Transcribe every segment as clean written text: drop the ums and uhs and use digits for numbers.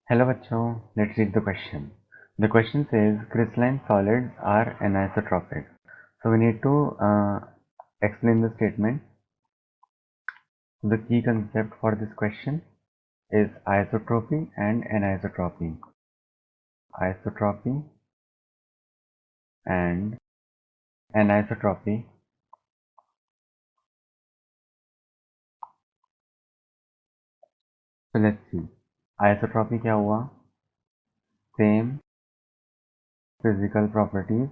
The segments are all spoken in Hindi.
Hello बच्चों, let's read the question. The question says crystalline solids are anisotropic. So we need to explain the statement. The key concept for this question is isotropy and anisotropy. Isotropy and anisotropy. So let's see. Isotropy क्या हुआ? Same physical properties.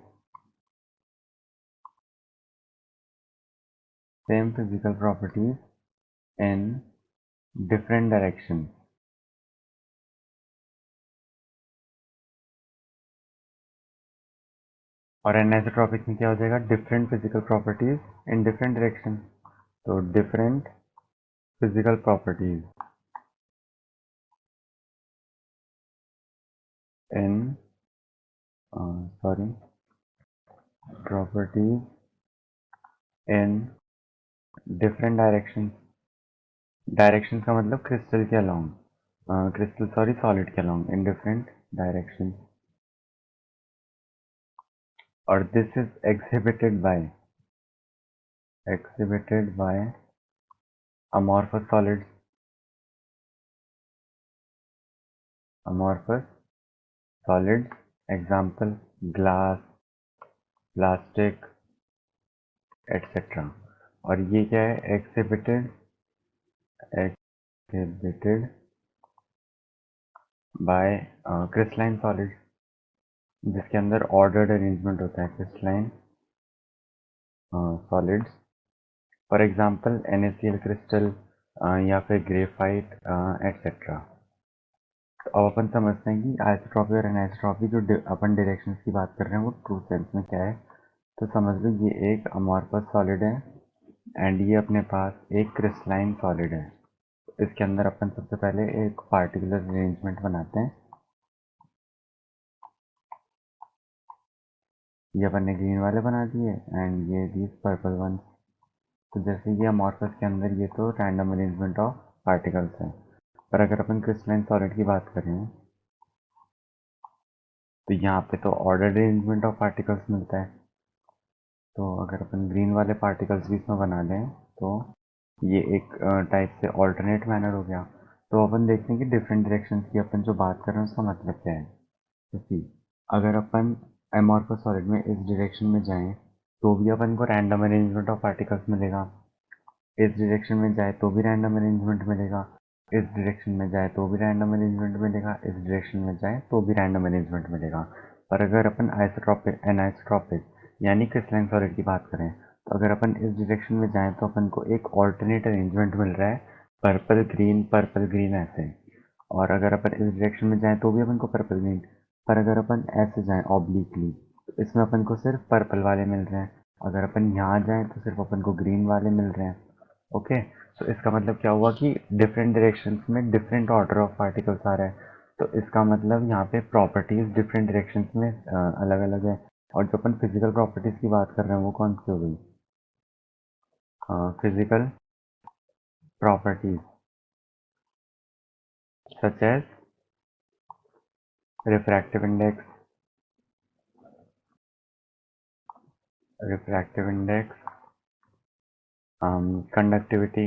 Same physical properties in different directions. और एनिसोट्रॉपिक में क्या हो जाएगा? Different physical properties in different direction. तो different physical properties in properties in different direction. Direction का मतलब क्रिस्टल के अलोंग, सॉलिड के अलोंग इन डिफरेंट डायरेक्शन. और this is exhibited by amorphous solids. Amorphous solids, example glass, plastic, etc. और ये क्या है? exhibited by crystalline solids, जिसके अंदर ऑर्डर्ड अरेंजमेंट होता है. Crystalline solids, for example NaCl crystal या फिर ग्रेफाइट एटसेट्रा. तो अब अपन समझते हैं कि आइसोट्रॉपी और एनिसोट्रॉपी जो अपन डायरेक्शंस की बात कर रहे हैं वो ट्रू सेंस में क्या है. तो समझ लो ये एक अमॉर्फस सॉलिड है एंड ये अपने पास एक क्रिस्टलाइन सॉलिड है. इसके अंदर अपन सबसे पहले एक पार्टिकुलर अरेंजमेंट बनाते हैं. ये अपन ने ग्रीन वाले बना दिए एंड ये दीज पर्पल वन. तो जैसे ये अमॉर्फस के अंदर ये तो रैंडम अरेंजमेंट ऑफ पार्टिकल्स है. पर अगर अपन क्रिस्टलाइन सॉलिड की बात करें तो यहाँ पे तो ऑर्डर्ड अरेंजमेंट ऑफ पार्टिकल्स मिलता है. तो अगर अपन ग्रीन वाले पार्टिकल्स भी इसमें बना लें तो ये एक टाइप से ऑल्टरनेट मैनर हो गया. तो अपन देखते हैं कि डिफरेंट डायरेक्शंस की अपन जो बात कर रहे हैं उसका मतलब क्या है. तो सी, अगर अपन अमॉर्फस सॉलिड में इस डायरेक्शन में जाएं तो भी अपन को रैंडम अरेंजमेंट ऑफ पार्टिकल्स मिलेगा. इस डायरेक्शन में जाए तो भी रैंडम अरेंजमेंट मिलेगा. इस डायरेक्शन में जाए तो भी रैंडम अरेंजमेंट मिलेगा. इस डायरेक्शन में जाए तो भी रैंडम अरेंजमेंट मिलेगा. पर अगर अपन आइसोट्रॉपिक एनिसोट्रॉपिक यानी क्रिस्टलाइन सॉलिड की बात करें तो अगर अपन इस डायरेक्शन में जाएं तो अपन को एक ऑल्टरनेट अरेंजमेंट मिल रहा है, पर्पल ग्रीन ऐसे. और अगर अपन इस डायरेक्शन में जाएं तो भी अपन को पर्पल ग्रीन. पर अगर अपन ऐसे जाएं ऑब्लिकली तो इसमें अपन को सिर्फ पर्पल वाले मिल रहे हैं. अगर अपन यहाँ जाएं तो सिर्फ अपन को ग्रीन वाले मिल रहे हैं. ओके. तो इसका मतलब क्या हुआ कि डिफरेंट डायरेक्शंस में डिफरेंट ऑर्डर ऑफ पार्टिकल्स आ रहे हैं. तो इसका मतलब यहाँ पे प्रॉपर्टीज डिफरेंट डायरेक्शंस में अलग अलग है. और जो अपन फिजिकल प्रॉपर्टीज की बात कर रहे हैं वो कौन सी हो गई? Physical properties such as refractive index, conductivity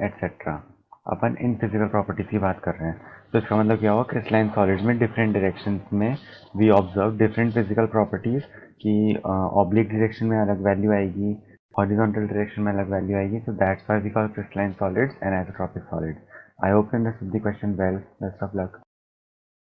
etcetera. अपन इन फिजिकल प्रॉपर्टीज की बात कर रहे हैं. तो इसका मतलब क्या हुआ? क्रिस्टलाइन सॉलिड्स में डिफरेंट डायरेक्शंस में we observe different physical properties की. ऑब्लिक डायरेक्शन में अलग वैल्यू आएगी, हॉरिजॉन्टल डायरेक्शन में अलग वैल्यू आएगी. So that's why we call crystalline solids and isotropic solids. I hope you understood the question well. Best of luck.